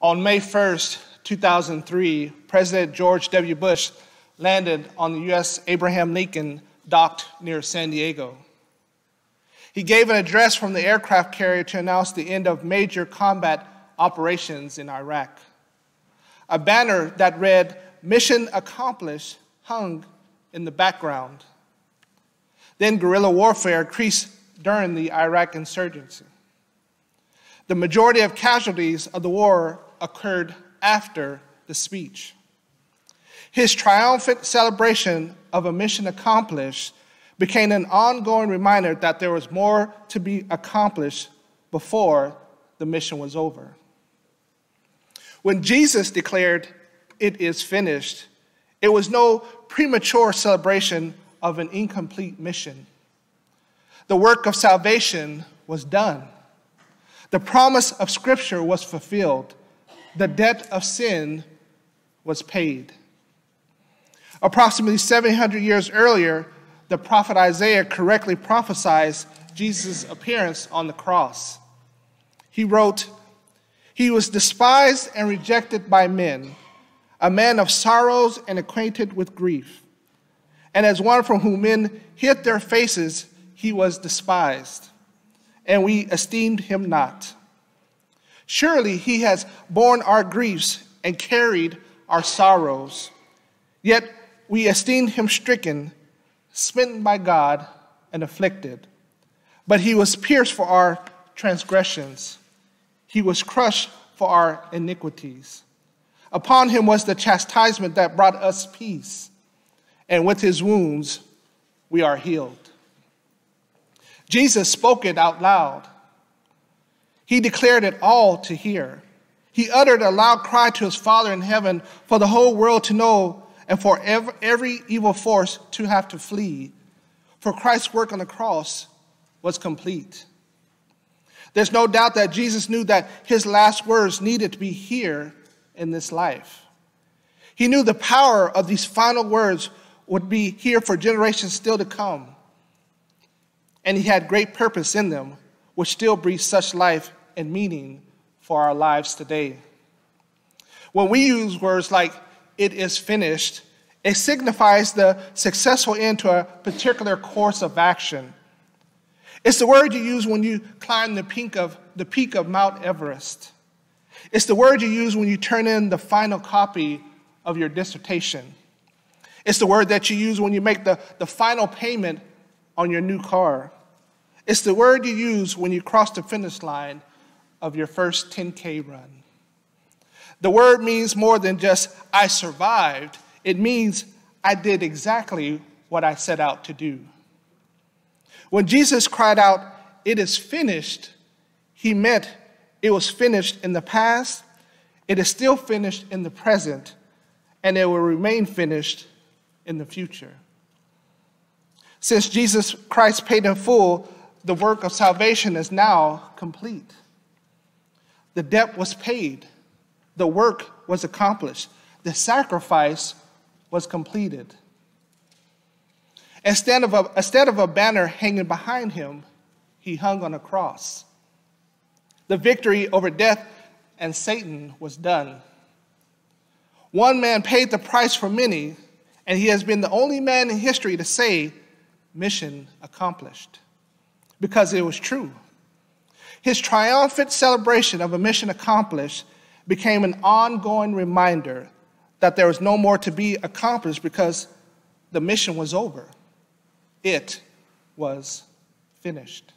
On May 1st, 2003, President George W. Bush landed on the U.S. Abraham Lincoln docked near San Diego. He gave an address from the aircraft carrier to announce the end of major combat operations in Iraq. A banner that read, "Mission Accomplished," hung in the background. Then guerrilla warfare increased during the Iraq insurgency. The majority of casualties of the war occurred after the speech. His triumphant celebration of a mission accomplished became an ongoing reminder that there was more to be accomplished before the mission was over. When Jesus declared, "It is finished," it was no premature celebration of an incomplete mission. The work of salvation was done. The promise of Scripture was fulfilled. The debt of sin was paid. Approximately 700 years earlier, the prophet Isaiah correctly prophesied Jesus' appearance on the cross. He wrote, "He was despised and rejected by men, a man of sorrows and acquainted with grief. And as one from whom men hid their faces, he was despised, and we esteemed him not. Surely he has borne our griefs and carried our sorrows. Yet we esteemed him stricken, smitten by God, and afflicted. But he was pierced for our transgressions. He was crushed for our iniquities. Upon him was the chastisement that brought us peace, and with his wounds we are healed." Jesus spoke it out loud. He declared it all to hear. He uttered a loud cry to his Father in heaven for the whole world to know and for every evil force to have to flee. For Christ's work on the cross was complete. There's no doubt that Jesus knew that his last words needed to be here in this life. He knew the power of these final words would be here for generations still to come. And he had great purpose in them, which still breathes such life and meaning for our lives today. When we use words like "it is finished," it signifies the successful end to a particular course of action. It's the word you use when you climb the peak of Mount Everest. It's the word you use when you turn in the final copy of your dissertation. It's the word that you use when you make the final payment on your new car. It's the word you use when you cross the finish line of your first 10K run. The word means more than just "I survived." It means I did exactly what I set out to do. When Jesus cried out, "It is finished," he meant it was finished in the past, it is still finished in the present, and it will remain finished in the future. Since Jesus Christ paid in full, the work of salvation is now complete. The debt was paid. The work was accomplished. The sacrifice was completed. Instead of a banner hanging behind him, he hung on a cross. The victory over death and Satan was done. One man paid the price for many, and he has been the only man in history to say, "Mission accomplished," because it was true. His triumphant celebration of a mission accomplished became an ongoing reminder that there was no more to be accomplished because the mission was over. It was finished.